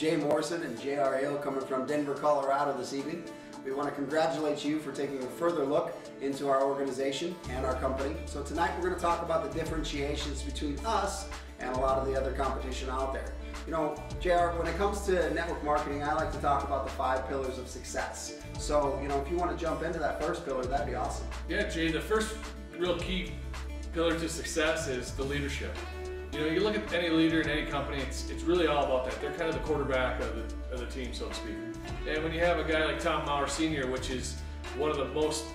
Jay Morrison and J.R. Hale coming from Denver, Colorado this evening. We want to congratulate you for taking a further look into our organization and our company. So tonight we're going to talk about the differentiations between us and a lot of the other competition out there. You know, JR, when it comes to network marketing, I like to talk about the 5 pillars of success. So, you know, if you want to jump into that first pillar, that'd be awesome. Yeah, Jay, the first real key pillar to success is the leadership. You know, you look at any leader in any company, it's really all about that. They're kind of the quarterback of the team, so to speak. And when you have a guy like Tom Maurer Sr., which is one of the most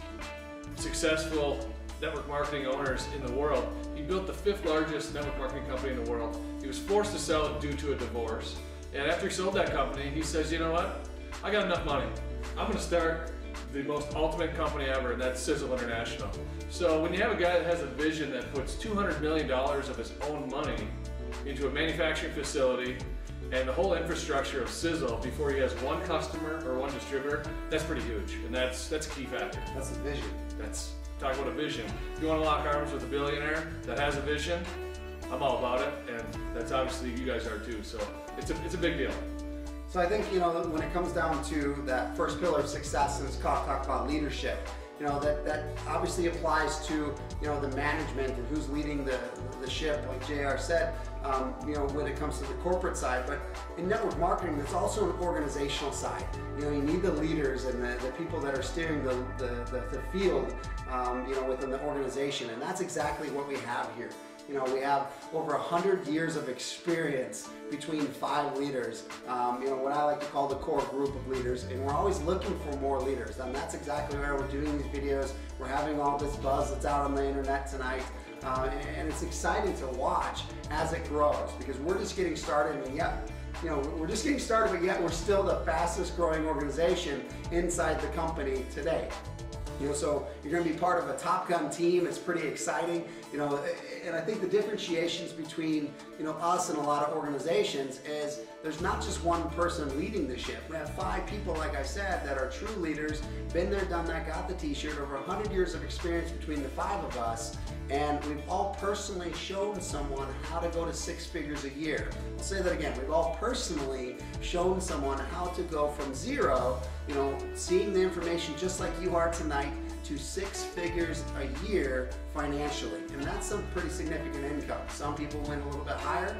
successful network marketing owners in the world, he built the 5th largest network marketing company in the world. He was forced to sell it due to a divorce. And after he sold that company, he says, you know what? I got enough money. I'm going to start the most ultimate company ever, and that's Sisel International. So when you have a guy that has a vision that puts $200 million of his own money into a manufacturing facility and the whole infrastructure of Sisel before he has one customer or one distributor, that's pretty huge, and that's a key factor. That's the vision. Talk about a vision. If you want to lock arms with a billionaire that has a vision, I'm all about it, and that's obviously you guys are too, so it's a big deal. So I think, you know, when it comes down to that first pillar of success, and it's talk about leadership, you know, that obviously applies to, you know, the management and who's leading the ship, like JR said, you know, when it comes to the corporate side. But in network marketing, there's also an organizational side. You know, you need the leaders and the people that are steering the field, you know, within the organization. And that's exactly what we have here. You know, we have over 100 years of experience between 5 leaders, you know, what I like to call the core group of leaders, and we're always looking for more leaders, and that's exactly why we're doing these videos. We're having all this buzz that's out on the internet tonight, and it's exciting to watch as it grows, because we're just getting started, and yet, you know, we're just getting started, but yet we're still the fastest growing organization inside the company today. You know, so you're going to be part of a Top Gun team. It's pretty exciting, you know, and I think the differentiations between, you know, us and a lot of organizations is there's not just one person leading the ship. We have 5 people, like I said, that are true leaders, been there, done that, got the t-shirt, over 100 years of experience between the 5 of us, and we've all personally shown someone how to go to 6 figures a year. I'll say that again. We've all personally shown someone how to go from 0, you know, seeing the information just like you are tonight, to 6 figures a year financially, and that's some pretty significant income. Some people win a little bit higher,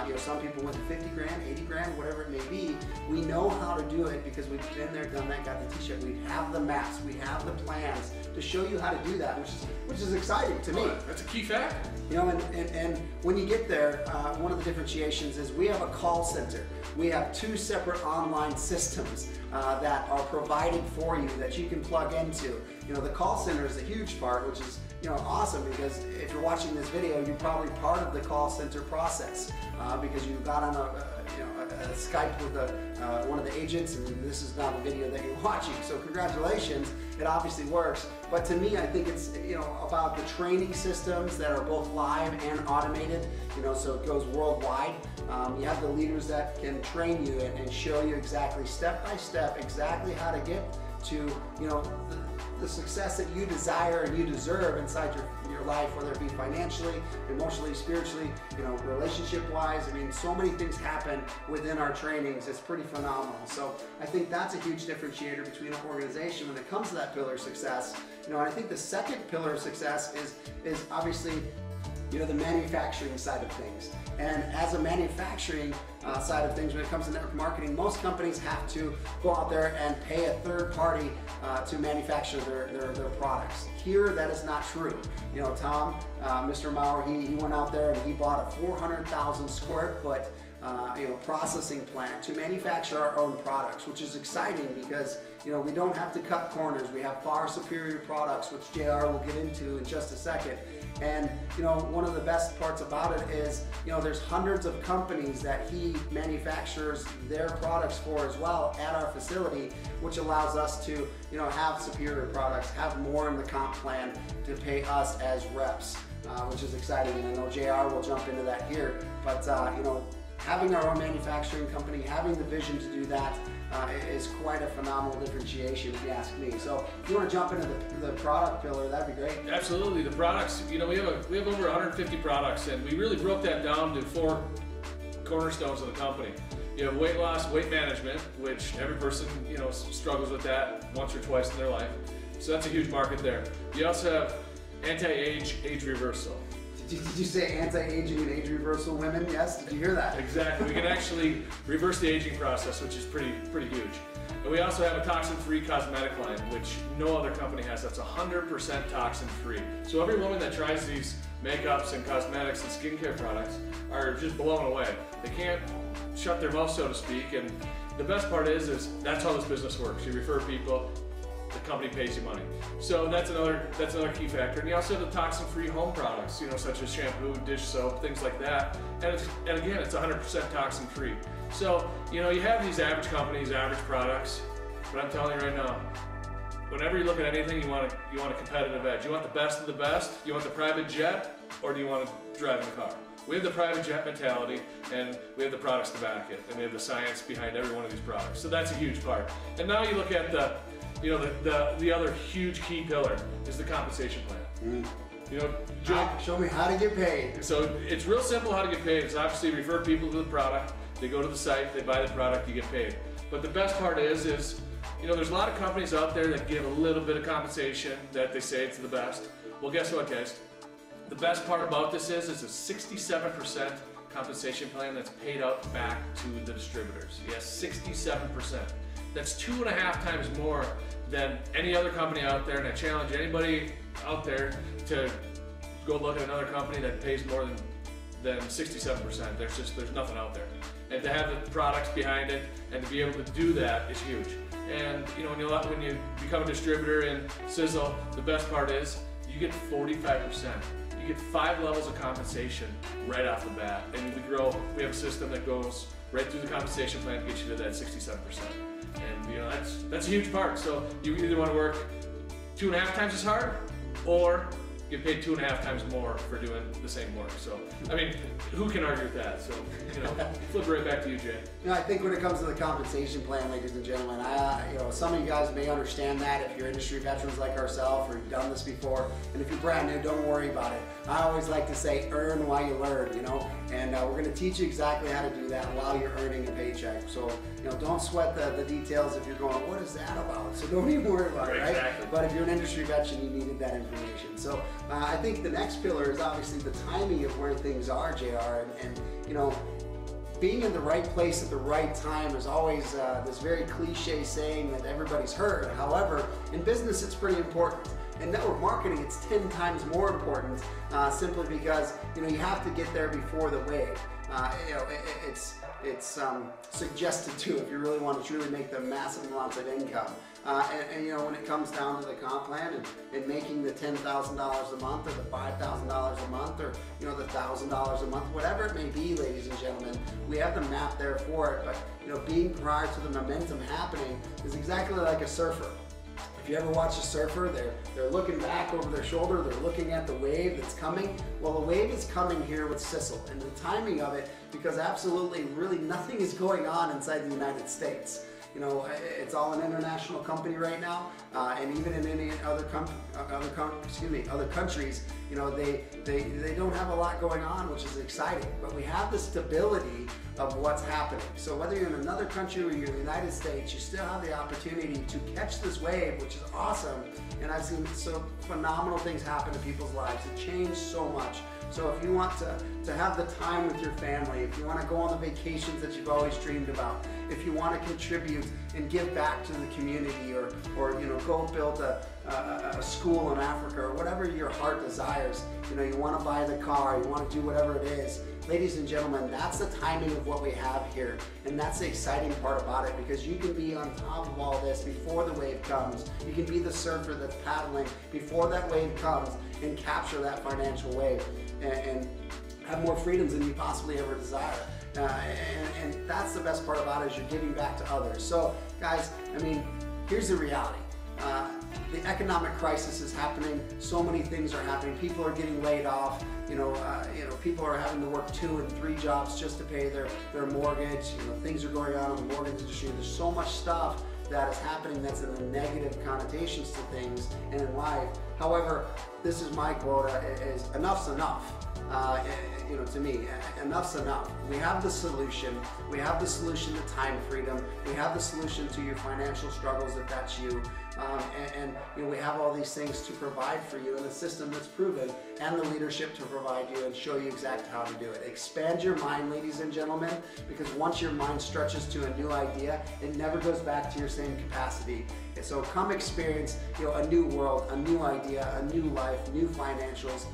you know, some people win 50 grand, 80 grand, whatever it may be. We know how to do it because we've been there, done that, got the t-shirt. We have the maps, we have the plans to show you how to do that, which is exciting to me. That's a key factor. You know, and when you get there, one of the differentiations is we have a call center. We have 2 separate online systems that are provided for you that you can plug into. You know, the call center is a huge part, which is, you know, awesome, because if you're watching this video, you're probably part of the call center process because you got on a Skype with one of the agents, and this is not a video that you're watching. So congratulations, it obviously works. But to me, I think it's, you know, about the training systems that are both live and automated. You know, so it goes worldwide. You have the leaders that can train you and show you exactly step by step exactly how to get to, you know, the success that you desire and you deserve inside your life, whether it be financially, emotionally, spiritually, you know, relationship-wise. I mean, so many things happen within our trainings. It's pretty phenomenal. So I think that's a huge differentiator between an organization when it comes to that pillar of success. You know, and I think the second pillar of success is obviously, you know, the manufacturing side of things. And as a manufacturing side of things, when it comes to network marketing, most companies have to go out there and pay a third party to manufacture their products. Here, that is not true. You know, Tom, Mr. Maurer, he went out there and he bought a 400,000 square foot you know, processing plant to manufacture our own products, which is exciting because, you know, we don't have to cut corners. We have far superior products, which JR will get into in just a second. And, you know, one of the best parts about it is, you know, there's hundreds of companies that he manufactures their products for as well at our facility, which allows us to, you know, have superior products, have more in the comp plan to pay us as reps, which is exciting. And I know JR will jump into that here, but, you know, having our own manufacturing company, having the vision to do that is quite a phenomenal differentiation, if you ask me. So if you want to jump into the product pillar, that'd be great. Absolutely. The products, you know, we have over 150 products, and we really broke that down to 4 cornerstones of the company. You have weight loss, weight management, which every person, you know, struggles with that once or twice in their life. So that's a huge market there. You also have anti-age, age reversal. Did you say anti-aging and age reversal women? Yes, did you hear that? Exactly. We can actually reverse the aging process, which is pretty huge. And we also have a toxin-free cosmetic line, which no other company has. That's 100% toxin-free. So every woman that tries these makeups and cosmetics and skincare products are just blown away. They can't shut their mouth, so to speak. And the best part is that's how this business works. You refer people, the company pays you money. So that's another key factor. And you also have the toxin-free home products, you know, such as shampoo, dish soap, things like that. And again, it's 100% toxin-free. So, you know, you have these average companies, average products, but I'm telling you right now, whenever you look at anything, you want a competitive edge. You want the best of the best. You want the private jet, or do you want to drive in the car? We have the private jet mentality, and we have the products to back it, and we have the science behind every one of these products. So that's a huge part. And now you look at the other huge key pillar is the compensation plan. You know, show me how to get paid. So it's real simple how to get paid. It's obviously refer people to the product. They go to the site, they buy the product, you get paid. But the best part is you know, there's a lot of companies out there that give a little bit of compensation that they say it's the best. Well, guess what, guys? The best part about this is it's a 67% compensation plan that's paid out back to the distributors. Yes, 67%. That's 2.5 times more than any other company out there, and I challenge anybody out there to go look at another company that pays more than 67%. There's nothing out there. And to have the products behind it and to be able to do that is huge. And you know, when you become a distributor in Sisel, the best part is you get 45%. You get 5 levels of compensation right off the bat. And we have a system that goes right through the compensation plan to get you to that 67%. And you know, that's a huge part. So you either want to work 2.5 times as hard, or get paid 2.5 times more for doing the same work. So, I mean, who can argue with that? So, you know, flip it right back to you, Jay. You know, I think when it comes to the compensation plan, ladies and gentlemen, you know, some of you guys may understand that if you're industry veterans like ourselves, or you've done this before, and if you're brand new, don't worry about it. I always like to say, earn while you learn, you know, and we're going to teach you exactly how to do that while you're earning a paycheck. So, you know, don't sweat the details if you're going, what is that about? So don't even worry about it, right? Exactly. But if you're an industry veteran, you needed that information. So I think the next pillar is obviously the timing of where things are, JR, and you know, being in the right place at the right time is always this very cliche saying that everybody's heard. However, in business, it's pretty important. In network marketing, it's 10 times more important, simply because you know you have to get there before the wave. You know, it's suggested to if you really want to truly make the massive amounts of income. And you know, when it comes down to the comp plan and making the $10,000 a month, or the $5,000 a month, or you know, the $1,000 a month, whatever it may be, ladies and gentlemen, we have the map there for it. But you know, being prior to the momentum happening is exactly like a surfer. If you ever watch a surfer, they're looking back over their shoulder, they're looking at the wave that's coming. Well, the wave is coming here with Sisel, and the timing of it, because absolutely really nothing is going on inside the United States. You know, it's all an international company right now, and even in any other countries, you know, they don't have a lot going on, which is exciting. But we have the stability of what's happening. So whether you're in another country or you're in the United States, you still have the opportunity to catch this wave, which is awesome. And I've seen so phenomenal things happen to people's lives. It changed so much. So if you want to have the time with your family, if you want to go on the vacations that you've always dreamed about, if you want to contribute and give back to the community, or you know, go build a school in Africa, or whatever your heart desires, you know, you want to buy the car, you want to do whatever it is, ladies and gentlemen, that's the timing of what we have here. And that's the exciting part about it, because you can be on top of all this before the wave comes. You can be the surfer that's paddling before that wave comes and capture that financial wave and have more freedoms than you possibly ever desire. And that's the best part about it, is you're giving back to others. So guys, I mean, here's the reality. The economic crisis is happening. So many things are happening. People are getting laid off. You know, people are having to work 2 and 3 jobs just to pay their mortgage. You know, things are going on in the mortgage industry. There's so much stuff that is happening that's in the negative connotations to things and in life. However, this is my quota, is enough's enough. To me, enough's enough. We have the solution. We have the solution to time freedom. We have the solution to your financial struggles if that's you. We have all these things to provide for you in a system that's proven, and the leadership to provide you and show you exactly how to do it. Expand your mind, ladies and gentlemen, because once your mind stretches to a new idea, it never goes back to your same capacity. So come experience a new world, a new idea, a new life, new financials,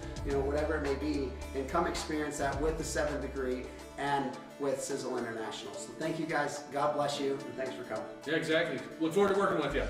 whatever it may be, and come experience that with the 7th degree and with Sisel International. So thank you guys, God bless you, and thanks for coming. Yeah, exactly. Look forward to working with you.